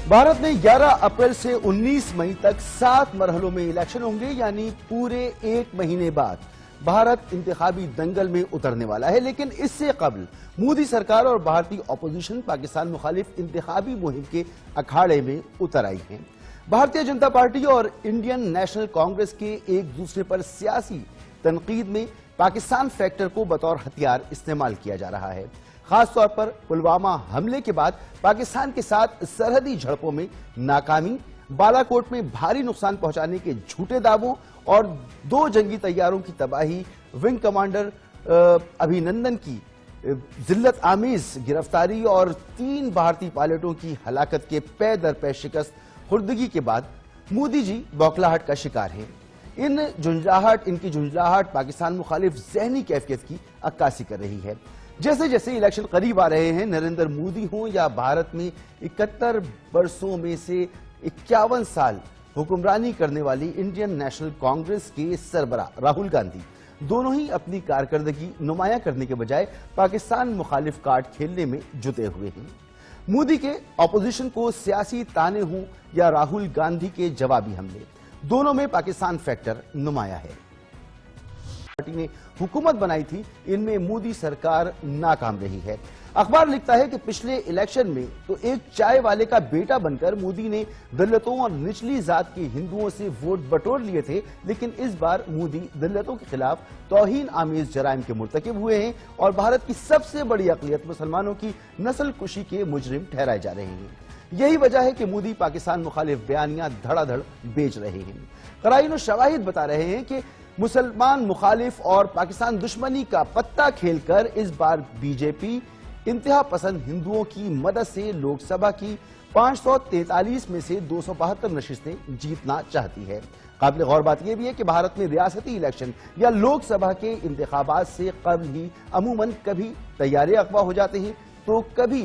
भारत में 11 अप्रैल से 19 मई तक 7 मरहलों में इलेक्शन होंगे, यानी पूरे एक महीने बाद भारत इंतखाबी दंगल में उतरने वाला है। लेकिन इससे कबल मोदी सरकार और भारतीय ऑपोजिशन पाकिस्तान मुखालिफ इंतखाबी मुहिम के अखाड़े में उतर आई है। भारतीय जनता पार्टी और इंडियन नेशनल कांग्रेस के एक दूसरे पर सियासी तनकीद में पाकिस्तान फैक्टर को बतौर हथियार इस्तेमाल किया जा रहा है। खासतौर पर पुलवामा हमले के बाद पाकिस्तान के साथ सरहदी झड़पों में नाकामी, बालाकोट में भारी नुकसान पहुंचाने के झूठे दावों और 2 जंगी तैयारों की तबाही, विंग कमांडर अभिनंदन की जिल्लत आमीज गिरफ्तारी और 3 भारतीय पायलटों की हलाकत के पै दर पै शिकस्त खुर्दगी के बाद मोदी जी बौखलाहट का शिकार हैं। इनकी झुंझलाहट पाकिस्तान मुखालिफ जहनी कैफियत की अक्कासी कर रही है। जैसे जैसे इलेक्शन करीब आ रहे हैं, नरेंद्र मोदी हों या भारत में 71 वर्षों में से 51 साल हुक्मरानी करने वाली इंडियन नेशनल कांग्रेस के सरबराह राहुल गांधी, दोनों ही अपनी कारकर्दगी नुमाया करने के बजाय पाकिस्तान मुखालिफ कार्ड खेलने में जुटे हुए हैं। मोदी के ऑपोजिशन को सियासी ताने हों या राहुल गांधी के जवाबी हमले, दोनों में पाकिस्तान फैक्टर नुमाया है। पार्टी ने हुकूमत बनाई थी, इनमें मोदी सरकार नाकाम रही है। अखबार लिखता है कि पिछले इलेक्शन में तो एक चाय वाले का बेटा बनकर मोदी ने दलितों और निचली जात के हिंदुओं से वोट बटोर लिए थे, लेकिन इस बार मोदी दलितों के खिलाफ तौहीन आमीज जराइम के मुर्तकिब हुए हैं और भारत की सबसे बड़ी अक़लियत मुसलमानों की नस्ल कुशी के मुजरिम ठहराए जा रहे हैं। यही वजह है कि मोदी पाकिस्तान मुखालिफ बयानियां धड़ाधड़ बेच रहे हैं। कराइन और शवाहिद बता रहे हैं कि मुसलमान मुखालिफ और पाकिस्तान दुश्मनी का पत्ता खेलकर इस बार बीजेपी इंतहा पसंद हिंदुओं की मदद से लोकसभा की 543 में से 272 नशिस्तें जीतना चाहती है। काबिल गौर बात यह भी है कि भारत में रियासती इलेक्शन या लोकसभा के इंतखाबात से कबल ही अमूमन कभी तैयारी अगवा हो जाते हैं तो कभी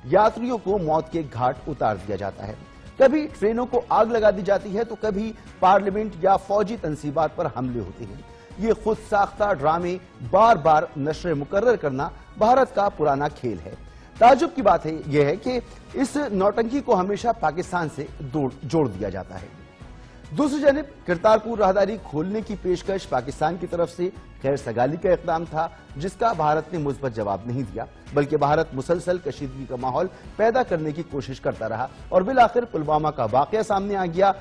यात्रियों को मौत के घाट उतार दिया जाता है, कभी ट्रेनों को आग लगा दी जाती है तो कभी पार्लियामेंट या फौजी तंसीबात पर हमले होते हैं। ये खुद साख्ता ड्रामे बार बार नशर मुकर्रर करना भारत का पुराना खेल है। ताजुब की बात यह है कि इस नौटंकी को हमेशा पाकिस्तान से जोड़ दिया जाता है। दूसरी जानिब करतारपुर राहदारी खोलने की पेशकश पाकिस्तान की तरफ से खैर सगाली का इक़दाम था, जिसका भारत ने मुस्बत जवाब नहीं दिया, बल्कि भारत मुसलसल कशीदगी का माहौल पैदा करने की कोशिश करता रहा और बिल आखिर पुलवामा का वाकया सामने आ गया।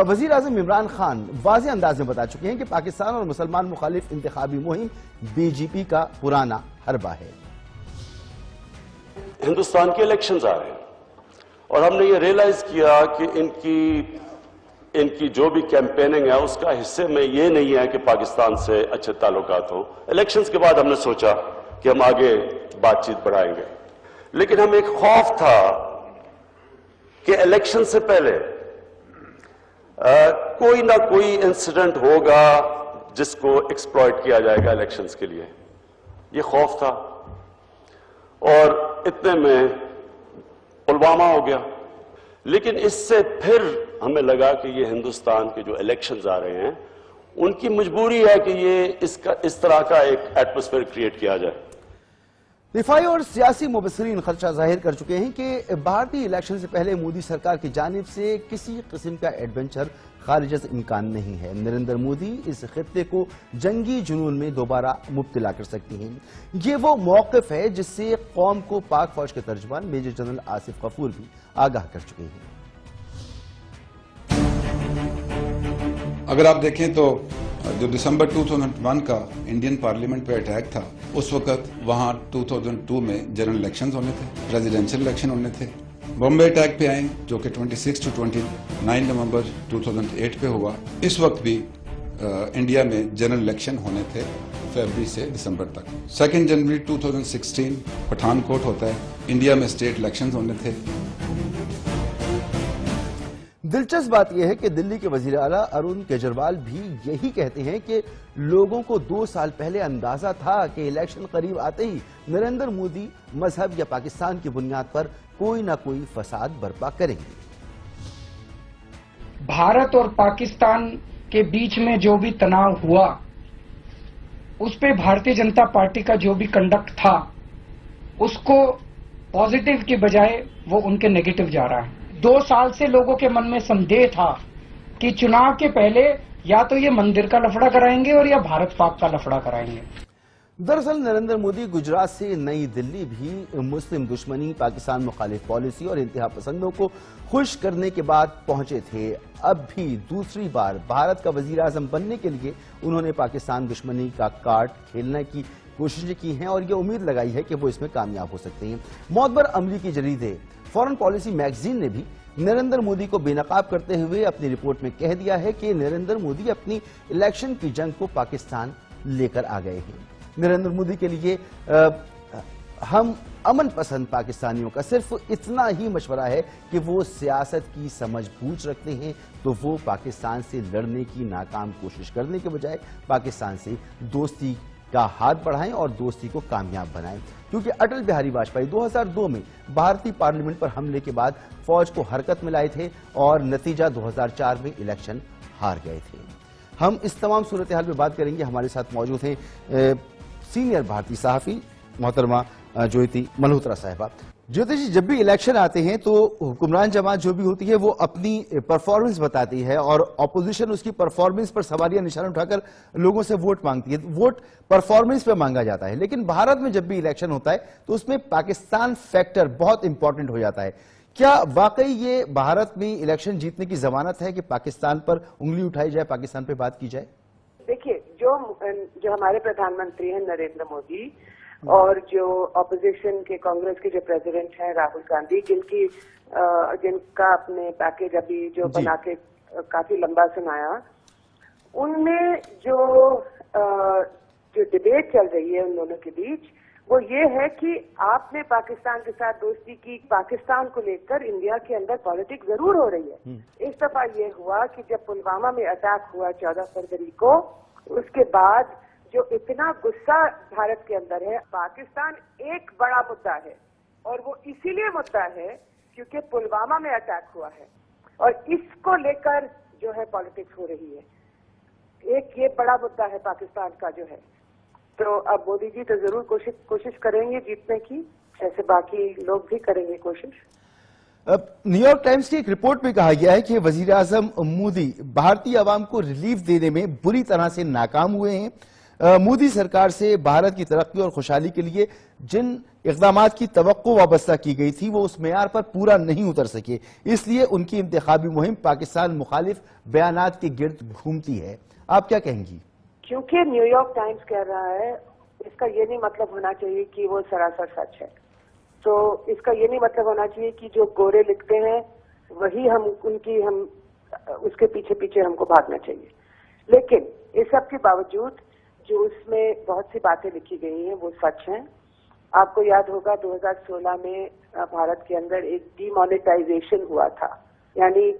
वजीर आज़म इमरान खान वाज़ेह अंदाज में बता चुके हैं कि पाकिस्तान और मुसलमान मुखालिफ इंतखाबी मुहिम बीजेपी का पुराना हरबा है। हिंदुस्तान के इलेक्शंस आ रहे हैं और हमने ये रियलाइज किया कि इनकी जो भी कैंपेनिंग है उसका हिस्से में ये नहीं है कि पाकिस्तान से अच्छे ताल्लुकात हों। इलेक्शंस के बाद हमने सोचा कि हम आगे बातचीत बढ़ाएंगे, लेकिन हमें एक खौफ था कि इलेक्शन से पहले कोई ना कोई इंसिडेंट होगा जिसको एक्सप्लॉइट किया जाएगा इलेक्शंस के लिए, ये खौफ था। और इतने में पुलवामा हो गया। लेकिन इससे फिर हमें लगा कि ये हिंदुस्तान के जो इलेक्शंस आ रहे हैं उनकी मजबूरी है कि ये इस तरह का एक एटमॉस्फेयर क्रिएट किया जाए। दिफाई और सियासी मुबसरीन खदशा जाहिर कर चुके हैं कि भारतीय इलेक्शन से पहले मोदी सरकार की जानिब से किसी किस्म का एडवेंचर खारिज से इम्कान नहीं है। नरेंद्र मोदी इस खित्ते को जंगी जुनून में दोबारा मुब्तला कर सकती हैं। ये वो मौक़िफ़ है जिससे कौम को पाक फौज के तर्जुमान मेजर जनरल आसिफ गफूर भी आगाह कर चुके हैं। अगर आप देखें तो जो दिसंबर 2001 का इंडियन पार्लियामेंट पे अटैक था, उस वक्त वहां 2002 में जनरल इलेक्शंस होने थे, प्रेसिडेंशियल इलेक्शन होने थे। बॉम्बे अटैक पे आए जो कि 26 to 29 नवंबर 2008 पे हुआ। इस वक्त भी इंडिया में जनरल इलेक्शन होने थे फरवरी से दिसंबर तक। 2 जनवरी 2016 पठानकोट होता है, इंडिया में स्टेट इलेक्शंस होने थे। दिलचस्प बात यह है कि दिल्ली के वजीर आला अरुण केजरीवाल भी यही कहते हैं कि लोगों को 2 साल पहले अंदाजा था कि इलेक्शन करीब आते ही नरेंद्र मोदी मजहब या पाकिस्तान की बुनियाद पर कोई ना कोई फसाद बर्पा करेंगे। भारत और पाकिस्तान के बीच में जो भी तनाव हुआ उस पे भारतीय जनता पार्टी का जो भी कंडक्ट था उसको पॉजिटिव के बजाय वो उनके नेगेटिव जा रहा है। 2 साल से लोगों के मन में संदेह था कि चुनाव के पहले या तो ये मंदिर का लफड़ा कराएंगे और या भारत पाक का लफड़ा कराएंगे। दरअसल नरेंद्र मोदी गुजरात से नई दिल्ली भी मुस्लिम दुश्मनी, पाकिस्तान मुखालिफ पॉलिसी और इंतहा पसंदों को खुश करने के बाद पहुंचे थे। अब भी दूसरी बार भारत का वजीर आजम बनने के लिए उन्होंने पाकिस्तान दुश्मनी का कार्ड खेलने की कोशिशें की हैं और ये उम्मीद लगाई है कि वो इसमें कामयाब हो सकते हैं। मोतबर अमरीकी जरीदे फॉरेन पॉलिसी मैगजीन ने भी नरेंद्र मोदी को बेनकाब करते हुए अपनी रिपोर्ट में कह दिया है कि नरेंद्र मोदी अपनी इलेक्शन की जंग को पाकिस्तान लेकर आ गए हैं। नरेंद्र मोदी के लिए हम अमन पसंद पाकिस्तानियों का सिर्फ इतना ही मशवरा है कि वो सियासत की समझ बूझ रखते हैं तो वो पाकिस्तान से लड़ने की नाकाम कोशिश करने के बजाय पाकिस्तान से दोस्ती का हाथ बढ़ाएं और दोस्ती को कामयाब बनाएं। क्योंकि अटल बिहारी वाजपेयी 2002 में भारतीय पार्लियामेंट पर हमले के बाद फौज को हरकत में लाए थे और नतीजा 2004 में इलेक्शन हार गए थे। हम इस तमाम सूरत हाल में बात करेंगे। हमारे साथ मौजूद हैं सीनियर भारतीय सहाफी मोहतरमा ज्योति मल्होत्रा साहिबा। ज्योति जी, जब भी इलेक्शन आते हैं तो हुक्मरान जमात जो भी होती है वो अपनी परफॉर्मेंस बताती है और ऑपोजिशन उसकी परफॉर्मेंस पर सवालिया निशान उठाकर लोगों से वोट मांगती है। वोट परफॉर्मेंस पे मांगा जाता है, लेकिन भारत में जब भी इलेक्शन होता है तो उसमें पाकिस्तान फैक्टर बहुत इंपॉर्टेंट हो जाता है। क्या वाकई ये भारत में इलेक्शन जीतने की जमानत है कि पाकिस्तान पर उंगली उठाई जाए, पाकिस्तान पे बात की जाए? देखिए, जो हमारे प्रधानमंत्री हैं नरेंद्र मोदी और जो ऑपोजिशन के कांग्रेस के जो प्रेसिडेंट हैं राहुल गांधी, जिनका आपने पैकेज अभी जो बना के काफी लंबा सुनाया, उनमें जो डिबेट चल रही है उन दोनों के बीच वो ये है कि आपने पाकिस्तान के साथ दोस्ती की, पाकिस्तान को लेकर इंडिया के अंदर पॉलिटिक्स जरूर हो रही है। इस दफा ये हुआ कि जब पुलवामा में अटैक हुआ 14 फरवरी को, उसके बाद जो इतना गुस्सा भारत के अंदर है, पाकिस्तान एक बड़ा मुद्दा है और वो इसीलिए मुद्दा है क्योंकि पुलवामा में अटैक हुआ है और इसको लेकर जो है पॉलिटिक्स हो रही है। एक ये बड़ा मुद्दा है पाकिस्तान का जो है, तो अब मोदी जी तो जरूर कोशिश करेंगे जीतने की, ऐसे बाकी लोग भी करेंगे कोशिश। न्यूयॉर्क टाइम्स की एक रिपोर्ट में कहा गया है कि वजीर आजम मोदी भारतीय आवाम को रिलीफ देने में बुरी तरह से नाकाम हुए हैं। मोदी सरकार से भारत की तरक्की और खुशहाली के लिए जिन इक़दामात की तवक्को वाबस्ता की गई थी वो उस मेयार पर पूरा नहीं उतर सके, इसलिए उनकी इंतखाबी मुहिम पाकिस्तान मुखालिफ बयानात के गिर्द घूमती है। आप क्या कहेंगी? क्योंकि न्यूयॉर्क टाइम्स कह रहा है, इसका ये नहीं मतलब होना चाहिए कि वो सरासर सच है। तो इसका ये नहीं मतलब होना चाहिए कि जो गोरे लिखते हैं वही हम उसके पीछे हमको भागना चाहिए। लेकिन इस सब के बावजूद जो उसमें बहुत सी बातें लिखी गई हैं वो सच हैं। आपको याद होगा 2016 में भारत के अंदर एक डीमोनेटाइजेशन हुआ था, यानी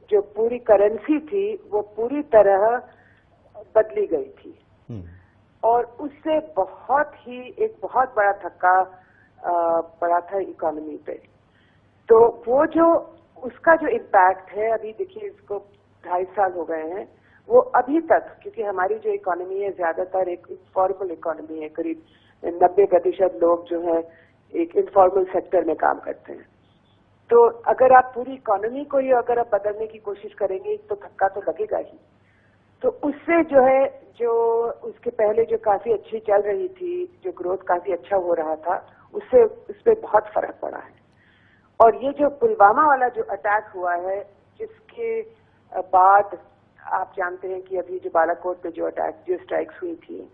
जो पूरी करेंसी थी वो पूरी तरह बदली गई थी और उससे एक बहुत बड़ा धक्का पड़ा था इकोनॉमी पे। तो वो उसका जो इम्पैक्ट है, अभी देखिए इसको 2.5 साल हो गए हैं, वो अभी तक, क्योंकि हमारी जो इकोनॉमी है ज्यादातर एक इनफॉर्मल इकोनॉमी है, करीब 90% लोग जो है एक इनफॉर्मल सेक्टर में काम करते हैं। तो अगर आप पूरी इकोनॉमी को ही अगर आप बदलने की कोशिश करेंगे तो धक्का तो लगेगा ही। तो उससे जो उसके पहले जो काफी अच्छी चल रही थी, जो ग्रोथ काफी अच्छा हो रहा था, उससे उस पर बहुत फर्क पड़ा है। और ये जो पुलवामा वाला जो अटैक हुआ है, जिसके बाद आप जानते हैं कि अभी जो बालाकोट में जो स्ट्राइक्स हुई थी,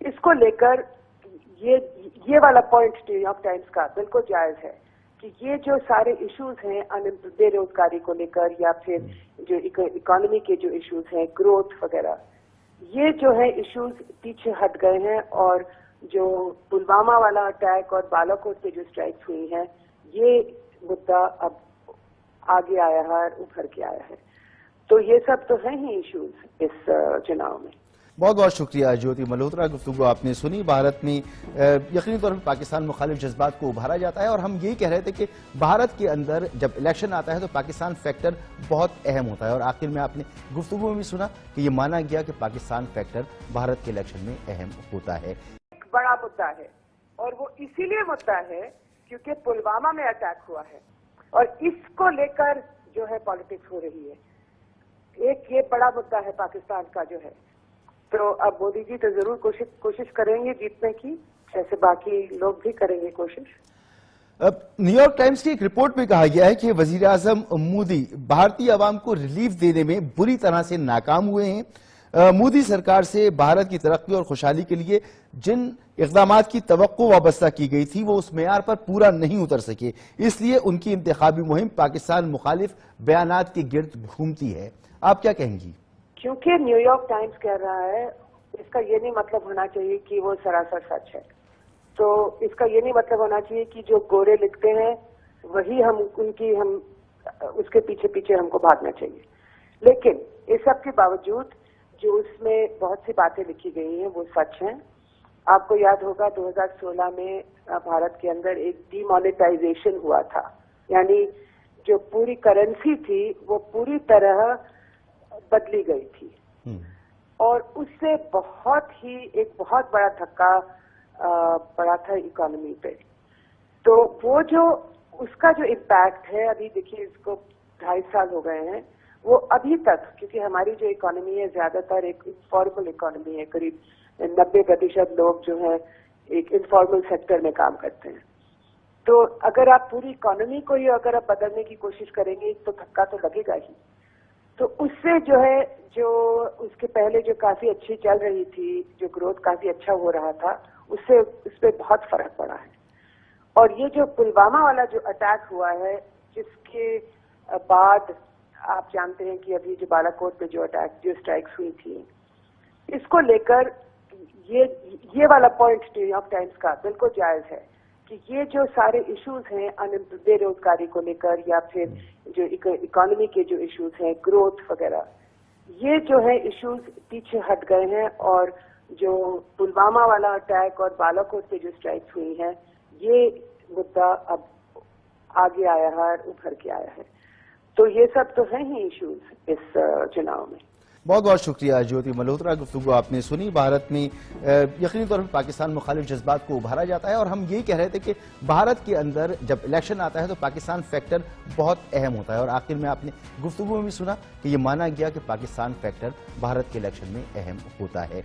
इसको लेकर ये वाला पॉइंट न्यूयॉर्क टाइम्स का बिल्कुल जायज है कि ये जो सारे इश्यूज हैं बेरोजगारी को लेकर या फिर जो इकोनॉमी के जो इश्यूज हैं, ग्रोथ वगैरह, ये जो है इश्यूज पीछे हट गए हैं और जो पुलवामा वाला अटैक और बालाकोट में जो स्ट्राइक्स हुई हैं, ये मुद्दा अब आगे आया है, उभर के आया है। तो ये सब तो है ही इश्यूज इस चुनाव में। बहुत बहुत शुक्रिया ज्योति मल्होत्रा, गुफ्तगू आपने सुनी। भारत में यकीनी तौर पर पाकिस्तान मुखालिफ जज्बात को उभारा जाता है और हम यही कह रहे थे कि भारत के अंदर जब इलेक्शन आता है तो पाकिस्तान फैक्टर बहुत अहम होता है और आखिर में आपने गुफ्तगू में भी सुना कि ये माना गया कि पाकिस्तान फैक्टर भारत के इलेक्शन में अहम होता है। एक बड़ा मुद्दा है और वो इसीलिए मुद्दा है क्योंकि पुलवामा में अटैक हुआ है और इसको लेकर जो है पॉलिटिक्स हो रही है। एक ये बड़ा मुद्दा है पाकिस्तान का जो है, तो अब मोदी जी तो जरूर कोशिश करेंगे जीतने की, जैसे बाकी लोग भी करेंगे कोशिश। अब न्यूयॉर्क टाइम्स की एक रिपोर्ट में कहा गया है कि वजीर आजम मोदी भारतीय अवाम को रिलीफ देने में बुरी तरह से नाकाम हुए हैं। मोदी सरकार से भारत की तरक्की और खुशहाली के लिए जिन इकदामात की तवक्को वाबस्ता की गई थी वो उस मेयार पर पूरा नहीं उतर सके, इसलिए उनकी इंतखाबी मुहिम पाकिस्तान मुखालिफ बयानात के गिर्द घूमती है। आप क्या कहेंगी? क्योंकि न्यूयॉर्क टाइम्स कह रहा है, इसका ये नहीं मतलब होना चाहिए कि वो सरासर सच है। तो इसका ये नहीं मतलब होना चाहिए कि जो गोरे लिखते हैं वही हम उसके पीछे पीछे हमको भागना चाहिए। लेकिन इस सब के बावजूद जो उसमें बहुत सी बातें लिखी गई हैं वो सच हैं। आपको याद होगा 2016 में भारत के अंदर एक डीमोनेटाइजेशन हुआ था, यानी जो पूरी करेंसी थी वो पूरी तरह बदली गई थी और उससे एक बहुत बड़ा धक्का पड़ा था इकोनॉमी पे। तो वो जो उसका जो इम्पैक्ट है, अभी देखिए इसको 2.5 साल हो गए हैं, वो अभी तक, क्योंकि हमारी जो इकोनॉमी है ज्यादातर एक इनफॉर्मल इकोनॉमी है, करीब 90% लोग जो है एक इनफॉर्मल सेक्टर में काम करते हैं। तो अगर आप पूरी इकोनॉमी को ही अगर आप बदलने की कोशिश करेंगे तो धक्का तो लगेगा ही। तो उससे जो है, जो उसके पहले जो काफी अच्छी चल रही थी, जो ग्रोथ काफी अच्छा हो रहा था, उससे उस पर बहुत फर्क पड़ा है। और ये जो पुलवामा वाला जो अटैक हुआ है, जिसके बाद आप जानते हैं कि अभी जो बालाकोट पे जो स्ट्राइक्स हुई थी, इसको लेकर ये वाला पॉइंट न्यूयॉर्क टाइम्स का बिल्कुल जायज है कि ये जो सारे इश्यूज हैं बेरोजगारी को लेकर या फिर जो इकोनॉमी के जो इश्यूज हैं, ग्रोथ वगैरह, ये जो है इश्यूज पीछे हट गए हैं। और जो पुलवामा वाला अटैक और बालाकोट पे जो स्ट्राइक्स हुई हैं, ये मुद्दा अब आगे आया है, उभर के आया है। तो ये सब तो है ही इश्यूज इस चुनाव में। बहुत बहुत शुक्रिया ज्योति मल्होत्रा। गुफ्तगू आपने सुनी। भारत में यकीनी तौर पर पाकिस्तान मुखालिफ जज्बात को उभारा जाता है और हम यही कह रहे थे कि भारत के अंदर जब इलेक्शन आता है तो पाकिस्तान फैक्टर बहुत अहम होता है और आखिर में आपने गुफ्तगू में भी सुना कि ये माना गया कि पाकिस्तान फैक्टर भारत के इलेक्शन में अहम होता है।